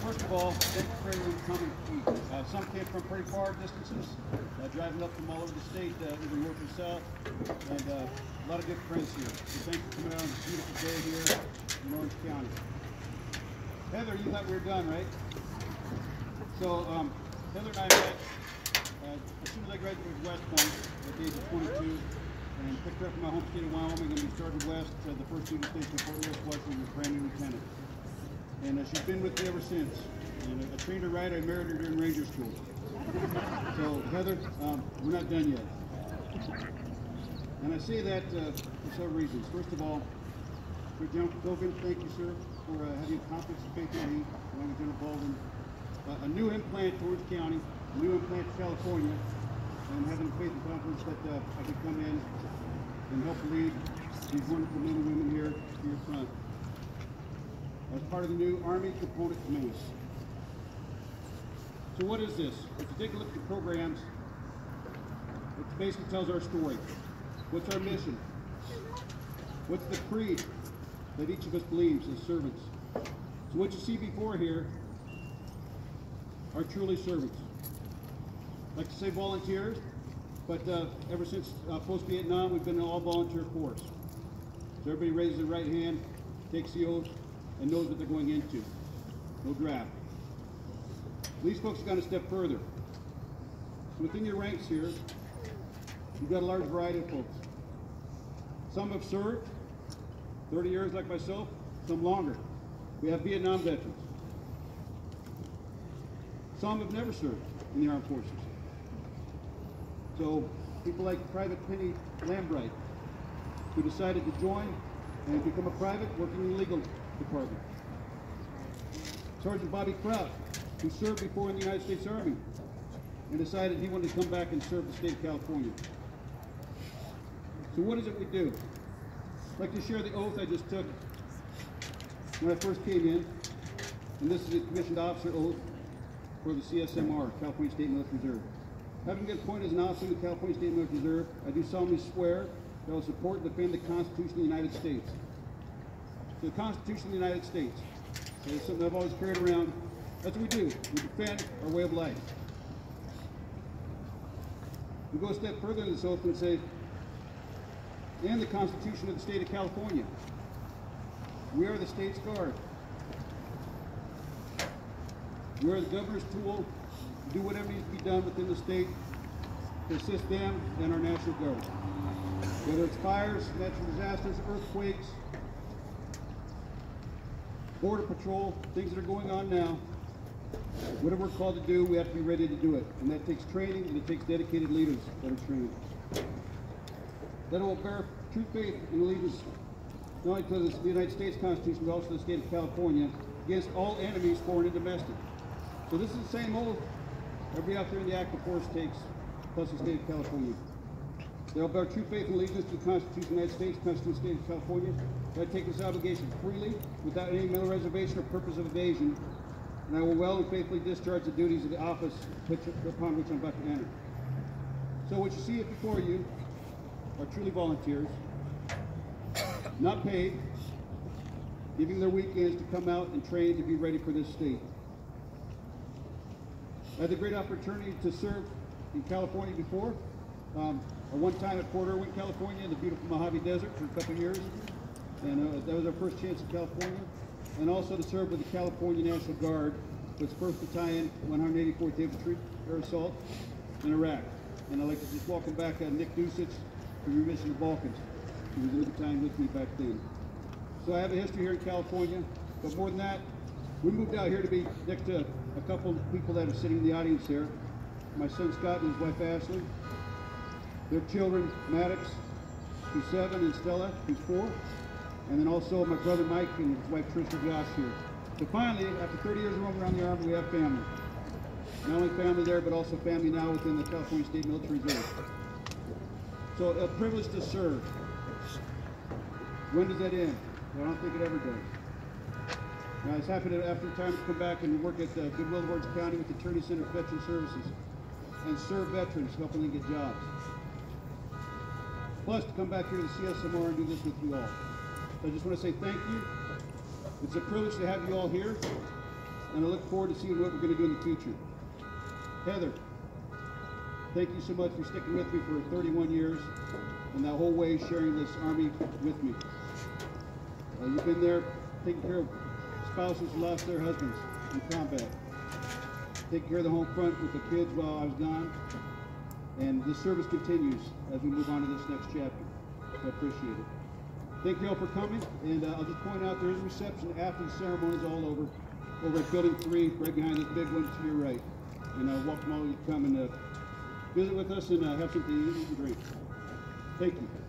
first of all, thank you for everyone coming to eat. Some came from pretty far distances, driving up from all over the state, either north or south, and a lot of good friends here. So thank you for coming out on this beautiful day here in Orange County. Heather, you thought we were done, right? So Heather and I met as soon as I graduated West Point at the age of 22, and picked her up from my home state of Wyoming, and we started west at the first duty station in Fort Lewis, Washington, as a brand new lieutenant. And she's been with me ever since. And I trained her right. I married her during Ranger School. So Heather, we're not done yet. And I say that for several reasons. First of all, for General Kogan, thank you, sir, for having confidence and faith in me, along with General Baldwin. A new implant to Orange County, a new implant to California, and having faith and confidence that I can come in and help lead these wonderful men and women here to your front as part of the new Army Component Command. So what is this? If you take a look at the programs, it basically tells our story. What's our mission? What's the creed that each of us believes as servants? So what you see before here are truly servants. I like to say volunteers, but ever since post-Vietnam, we've been an all-volunteer force. So everybody raises their right hand, takes the oath, and knows what they're going into. No draft. These folks have gone a step further. So within your ranks here, you've got a large variety of folks. Some have served 30 years like myself, some longer. We have Vietnam veterans. Some have never served in the armed forces. So people like Private Penny Lambright, who decided to join and become a private working in the legal department. Sergeant Bobby Kraut, who served before in the United States Army and decided he wanted to come back and serve the state of California. So what is it we do? I'd like to share the oath I just took when I first came in, and this is the commissioned officer oath for the CSMR, California State Military Reserve. Having been appointed as an officer in the California State Military Reserve, I do solemnly swear that I will support and defend the Constitution of the United States. So the Constitution of the United States is something I've always carried around. That's what we do. We defend our way of life. We go a step further in this oath and say, and the Constitution of the State of California. We are the state's guard. We are the governor's tool to do whatever needs to be done within the state to assist them and our National Guard. Whether it's fires, natural disasters, earthquakes, border patrol, things that are going on now, whatever we're called to do, we have to be ready to do it. And that takes training, and it takes dedicated leaders that are trained. That will bear true faith and allegiance not only to the United States Constitution, but also to the state of California against all enemies, foreign and domestic. So this is the same oath everybody out there in the active force takes, plus the state of California. They'll bear true faith and allegiance to the Constitution of the United States, Constitution of the State of California. I take this obligation freely, without any mental reservation or purpose of evasion, and I will well and faithfully discharge the duties of the office upon which I'm about to enter. So what you see before you are truly volunteers, not paid, giving their weekends to come out and train to be ready for this state. I had the great opportunity to serve in California before. One time at Port Irwin, California, in the beautiful Mojave Desert for a couple of years. And that was our first chance in California. And also to serve with the California National Guard with 1st Battalion, 184th Infantry, Air Assault, in Iraq. And I'd like to just welcome back Nick Dusich from your mission to the Balkans. He was in the battalion with me back then. So I have a history here in California, but more than that, we moved out here to be next to a couple of people that are sitting in the audience here. My son Scott and his wife Ashley. Their children, Maddox, who's 7, and Stella, who's 4. And then also my brother Mike and his wife Tricia Josh here. So finally, after 30 years of roaming around the Army, we have family. Not only family there, but also family now within the California State Military Reserve. So a privilege to serve. When does that end? Well, I don't think it ever does. Now, I was happy to, after time, to come back and work at Goodwill of Orange County with the Attorney Center for Veteran Services and serve veterans, helping them get jobs. Plus, to come back here to the CSMR and do this with you all. So I just want to say thank you. It's a privilege to have you all here. and I look forward to seeing what we're going to do in the future. Heather, thank you so much for sticking with me for 31 years and that whole way sharing this Army with me. You've been there taking care of spouses who lost their husbands in combat, taking care of the home front with the kids while I was gone, and this service continues as we move on to this next chapter. So I appreciate it. Thank you all for coming, and I'll just point out there is a reception after the ceremony is all over at Building 3, right behind this big one to your right. And I welcome all of you to come and visit with us and have something to eat and drink. Thank you.